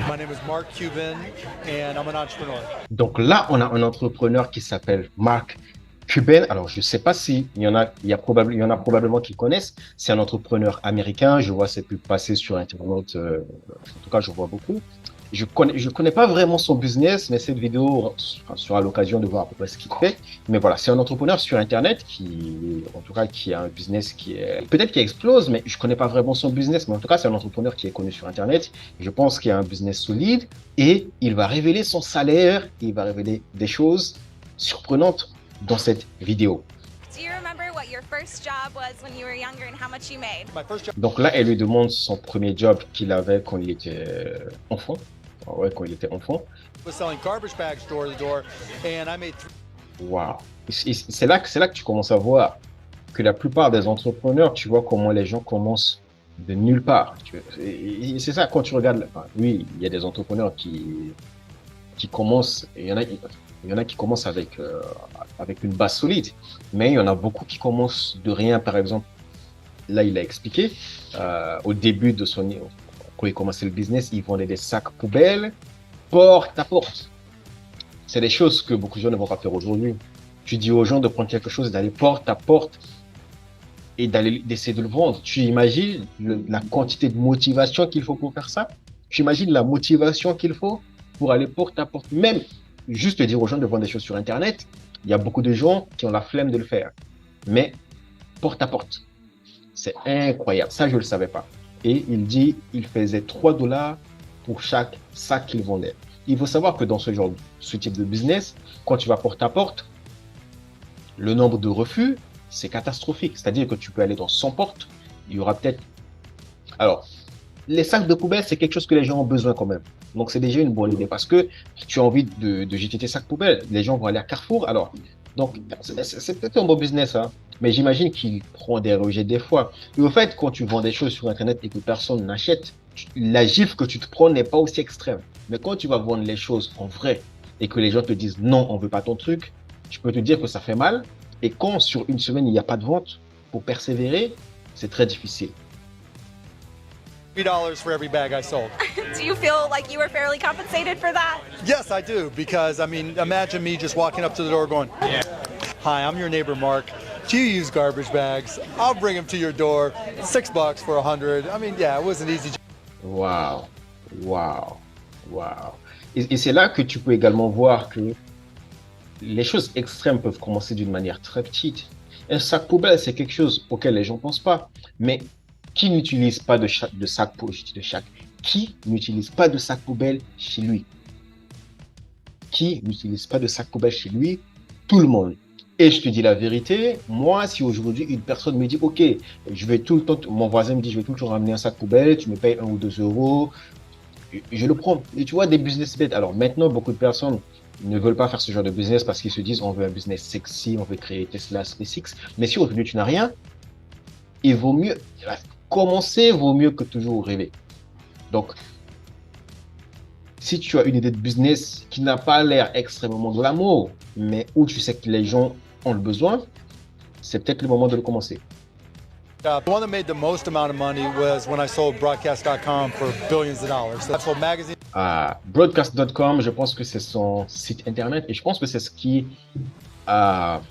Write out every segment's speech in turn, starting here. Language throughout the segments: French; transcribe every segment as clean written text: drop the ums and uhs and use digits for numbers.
My name is Mark Cuban and I'm an entrepreneur. Donc là, on a un entrepreneur qui s'appelle Mark Cuban. Alors, je ne sais pas s'il y en a, il y en a probablement qui connaissent. C'est un entrepreneur américain. Je vois ses pubs passer sur Internet. En tout cas, je vois beaucoup. Je connais pas vraiment son business, mais cette vidéo sera l'occasion de voir à peu près ce qu'il fait. Mais voilà, c'est un entrepreneur sur Internet qui, en tout cas, qui a un business qui est, peut-être qui explose, mais je connais pas vraiment son business. Mais en tout cas, c'est un entrepreneur qui est connu sur Internet. Je pense qu'il a un business solide et il va révéler son salaire. Il va révéler des choses surprenantes dans cette vidéo. Do you remember what your first job was when you were younger and how much you made? My first job Donc là, elle lui demande son premier job qu'il avait quand il était enfant. Ouais, quand il était enfant. was selling garbage bags door to door, and I made Waouh. C'est là que tu commences à voir que la plupart des entrepreneurs, tu vois comment les gens commencent de nulle part. Et c'est ça quand tu regardes. Enfin, oui, il y a des entrepreneurs qui commencent. Il y en a qui commencent avec une base solide, mais il y en a beaucoup qui commencent de rien. Par exemple, là, il a expliqué au début de quand il commençait le business, il vendait des sacs poubelles porte à porte. C'est des choses que beaucoup de gens ne vont pas faire aujourd'hui. Tu dis aux gens de prendre quelque chose, d'aller porte à porte et d'essayer de le vendre. Tu imagines la quantité de motivation qu'il faut pour faire ça? Tu imagines la motivation qu'il faut pour aller porte à porte? Même juste dire aux gens de vendre des choses sur Internet, il y a beaucoup de gens qui ont la flemme de le faire. Mais porte à porte, c'est incroyable. Ça, je ne le savais pas. Et il dit il faisait 3 dollars pour chaque sac qu'il vendait. Il faut savoir que dans ce type de business, quand tu vas porte à porte, le nombre de refus, c'est catastrophique. C'est-à-dire que tu peux aller dans 100 portes, il y aura peut-être... Alors, les sacs de poubelle, c'est quelque chose que les gens ont besoin quand même. Donc, c'est déjà une bonne idée parce que tu as envie de jeter tes sacs poubelles. Les gens vont aller à Carrefour. Alors, donc, c'est peut-être un bon business, hein. Mais j'imagine qu'il prend des rejets des fois. Et au fait, quand tu vends des choses sur Internet et que personne n'achète, la gifle que tu te prends n'est pas aussi extrême. Mais quand tu vas vendre les choses en vrai et que les gens te disent non, on veut pas ton truc, je peux te dire que ça fait mal. Et quand sur une semaine, il n'y a pas de vente, pour persévérer, c'est très difficile. $3 for every bag I sold. Do you feel like you were fairly compensated for that? Yes, I do, because I mean, imagine me just walking up to the door going, "Hi, I'm your neighbor Mark. Do you use garbage bags? I'll bring them to your door. $6 for 100. I mean, yeah, it was an easy job. Waouh, waouh, waouh. Et c'est là que tu peux également voir que les choses extrêmes peuvent commencer d'une manière très petite. Un sac poubelle, c'est quelque chose auquel les gens ne pensent pas. Mais qui n'utilise pas de sac poubelle, qui n'utilise pas de sac poubelle chez lui? Qui n'utilise pas de sac poubelle chez lui? Tout le monde. Et je te dis la vérité, moi, si aujourd'hui une personne me dit, OK, je vais tout le temps, mon voisin me dit, je vais tout le temps ramener un sac poubelle, tu me payes 1 ou 2 euros, je le prends. Et tu vois, des business bêtes. Alors maintenant, beaucoup de personnes ne veulent pas faire ce genre de business parce qu'ils se disent, on veut un business sexy, on veut créer Tesla, SpaceX. Mais si aujourd'hui tu n'as rien, il vaut mieux, commencer vaut mieux que toujours rêver. Donc, si tu as une idée de business qui n'a pas l'air extrêmement de l'amour, mais où tu sais que les gens ont le besoin, c'est peut-être le moment de le commencer. The one that made the most amount of money was when I sold broadcast.com for billions of dollars. So I sold magazines. Broadcast.com, je pense que c'est son site internet et je pense que c'est ce qui a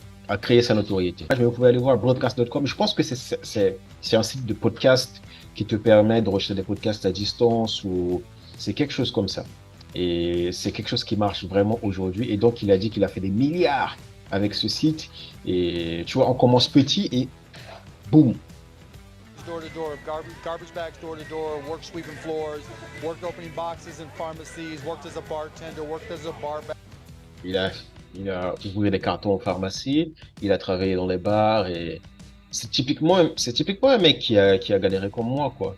créé sa notoriété. Vous pouvez aller voir broadcast.com. Je pense que c'est un site de podcast qui te permet d'enregistrer des podcasts à distance ou c'est quelque chose comme ça. Et c'est quelque chose qui marche vraiment aujourd'hui. Et donc, il a dit qu'il a fait des milliards avec ce site. Et tu vois, on commence petit et boum. Door to door, garbage bags door to door, worked sweeping floors, worked opening boxes in pharmacies, worked as a bartender, worked as a barback. Il a ouvert des cartons en pharmacie, il a travaillé dans les bars et c'est typiquement un mec qui a galéré comme moi, quoi.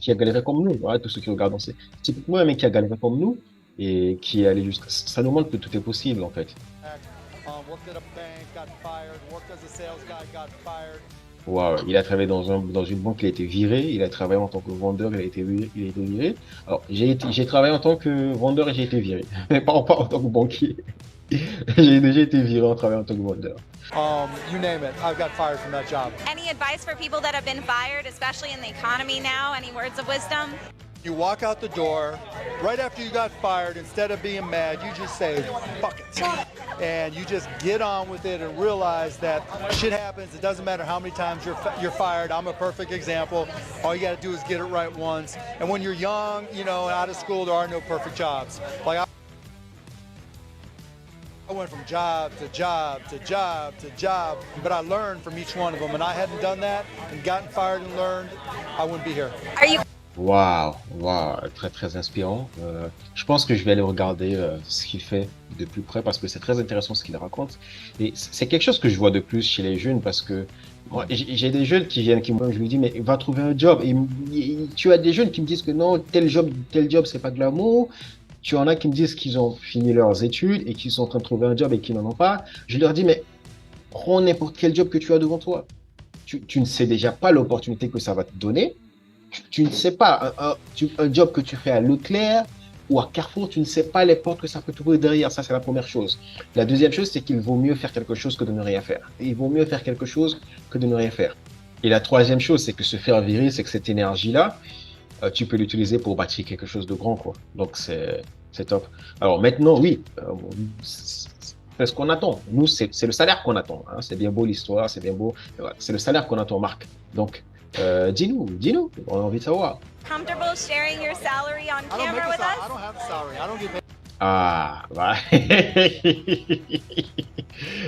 Qui a galéré comme nous, ouais, tous ceux qui regardent, c'est typiquement un mec qui a galéré comme nous et qui est allé jusqu'à... Ça nous montre que tout est possible, en fait. Worked at a bank, got fired, worked as a sales guy, got fired. Wow, il a travaillé dans une banque, il a été viré. Il a travaillé en tant que vendeur, il a été viré. Alors, j'ai travaillé en tant que vendeur et j'ai été viré. Mais pas en tant que banquier. J'ai déjà été viré en travaillant en tant que vendeur. You name it, I've got fired from that job. Any advice for people that have been fired, especially in the economy now? Any words of wisdom? You walk out the door, right after you got fired, instead of being mad, you just say, fuck it. And you just get on with it and realize that shit happens. It doesn't matter how many times you're fired. I'm a perfect example. All you got to do is get it right once. And when you're young, you know, out of school, there are no perfect jobs. Like I went from job to job to job to job, but I learned from each one of them. And I hadn't done that and gotten fired and learned, I wouldn't be here. Are you Waouh, waouh, très très inspirant. Je pense que je vais aller regarder ce qu'il fait de plus près parce que c'est très intéressant ce qu'il raconte. Et c'est quelque chose que je vois de plus chez les jeunes parce que moi, j'ai des jeunes qui viennent, je lui dis, mais va trouver un job. Tu as des jeunes qui me disent que non, tel job, c'est pas glamour. Tu en as qui me disent qu'ils ont fini leurs études et qu'ils sont en train de trouver un job et qu'ils n'en ont pas. Je leur dis, mais prends n'importe quel job que tu as devant toi. Tu ne sais déjà pas l'opportunité que ça va te donner. Tu ne sais pas, un job que tu fais à Leclerc ou à Carrefour, tu ne sais pas les portes que ça peut t'ouvrir derrière. Ça, c'est la première chose. La deuxième chose, c'est qu'il vaut mieux faire quelque chose que de ne rien faire. Il vaut mieux faire quelque chose que de ne rien faire. Et la troisième chose, c'est que se faire virer, c'est que cette énergie-là, tu peux l'utiliser pour bâtir quelque chose de grand, quoi. Donc, c'est top. Alors maintenant, oui, c'est ce qu'on attend. Nous, c'est le salaire qu'on attend. Hein. C'est bien beau l'histoire, c'est bien beau. Voilà. C'est le salaire qu'on attend, Marc. Donc, dis-nous, on a envie de savoir. comfortable sharing your salary on I don't make camera a with salary. I us? don't have a salary. I don't get paid. Ah, bah.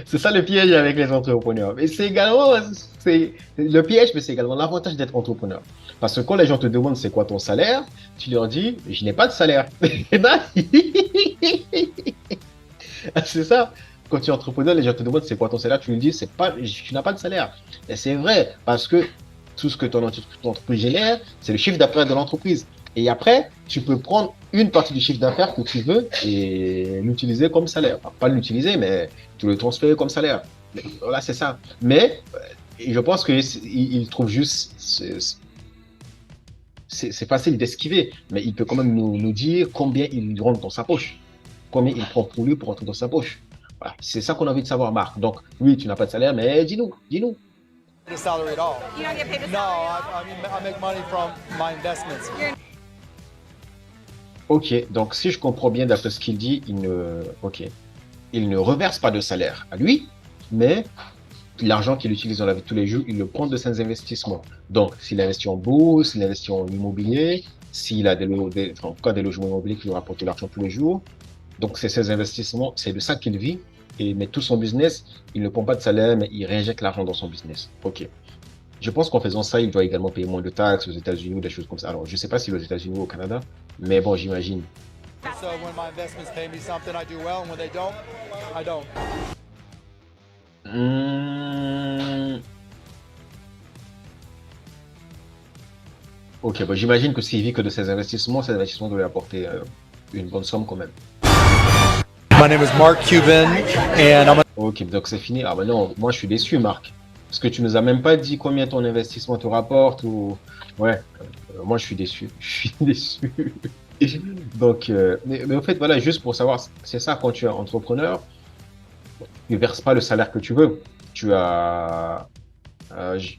C'est ça le piège avec les entrepreneurs. Mais c'est également, c'est le piège, mais c'est également l'avantage d'être entrepreneur. Parce que quand les gens te demandent c'est quoi ton salaire, tu leur dis, je n'ai pas de salaire. C'est ça. Quand tu es entrepreneur, les gens te demandent c'est quoi ton salaire, tu lui dis tu n'as pas de salaire. Et c'est vrai, parce que tout ce que ton entreprise génère, c'est le chiffre d'affaires de l'entreprise. Et après, tu peux prendre une partie du chiffre d'affaires que tu veux et l'utiliser comme salaire. Enfin, pas l'utiliser, mais tu le transférer comme salaire. Voilà, c'est ça. Mais je pense qu'il trouve juste... C'est facile d'esquiver, mais il peut quand même nous dire combien il rentre dans sa poche. Combien il prend pour lui pour rentrer dans sa poche. Voilà. C'est ça qu'on a envie de savoir, Marc. Donc, oui, tu n'as pas de salaire, mais dis-nous. A salary at all. You don't get paid a No, salary? I mean I make money from my investments. Ok, donc si je comprends bien d'après ce qu'il dit, il ne reverse pas de salaire à lui, mais l'argent qu'il utilise dans la vie de tous les jours, il le prend de ses investissements. Donc, s'il investit en bourse, s'il investit en immobilier, s'il a en tout cas des logements immobiliers qui lui rapportent de l'argent tous les jours, donc c'est ses investissements, c'est de ça qu'il vit. Mais tout son business, il ne prend pas de salaire, mais il réinjecte l'argent dans son business. Ok. Je pense qu'en faisant ça, il doit également payer moins de taxes aux États-Unis ou des choses comme ça. Alors, je ne sais pas si aux États-Unis ou au Canada, mais bon, j'imagine. So when my investments pay me something, I do well, and when they don't, I don't. Ok, bon, j'imagine que s'il vit que de ses investissements doivent lui apporter une bonne somme quand même. My name is Mark Cuban, and I'm a Ok, donc c'est fini. Ah ben non, moi je suis déçu, Marc. Parce que tu nous as même pas dit combien ton investissement te rapporte ou... Ouais, moi je suis déçu. Je suis déçu. Donc, mais en fait, voilà, juste pour savoir, c'est ça quand tu es entrepreneur, tu ne verses pas le salaire que tu veux. Tu as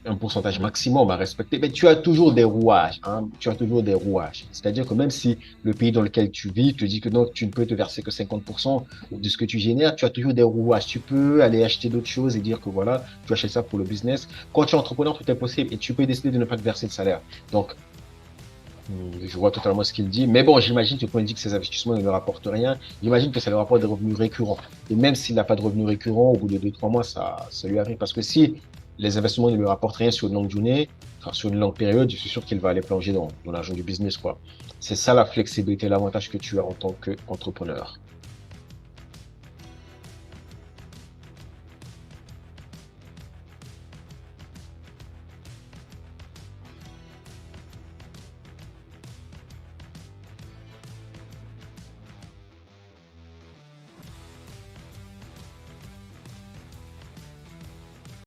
un pourcentage maximum à respecter, mais tu as toujours des rouages. Hein, tu as toujours des rouages. C'est-à-dire que même si le pays dans lequel tu vis te dit que non, tu ne peux te verser que 50% de ce que tu génères, tu as toujours des rouages. Tu peux aller acheter d'autres choses et dire que voilà, tu achètes ça pour le business. Quand tu es entrepreneur, tout est possible et tu peux décider de ne pas te verser de salaire. Donc, je vois totalement ce qu'il dit. Mais bon, j'imagine que quand il dit que ses investissements ne lui rapportent rien, j'imagine que ça lui rapporte des revenus récurrents. Et même s'il n'a pas de revenus récurrents, au bout de 2-3 mois, ça lui arrive. Parce que si les investissements ne lui rapportent rien sur une longue journée, enfin, sur une longue période, je suis sûr qu'il va aller plonger dans l'argent du business, quoi. C'est ça la flexibilité, l'avantage que tu as en tant qu'entrepreneur.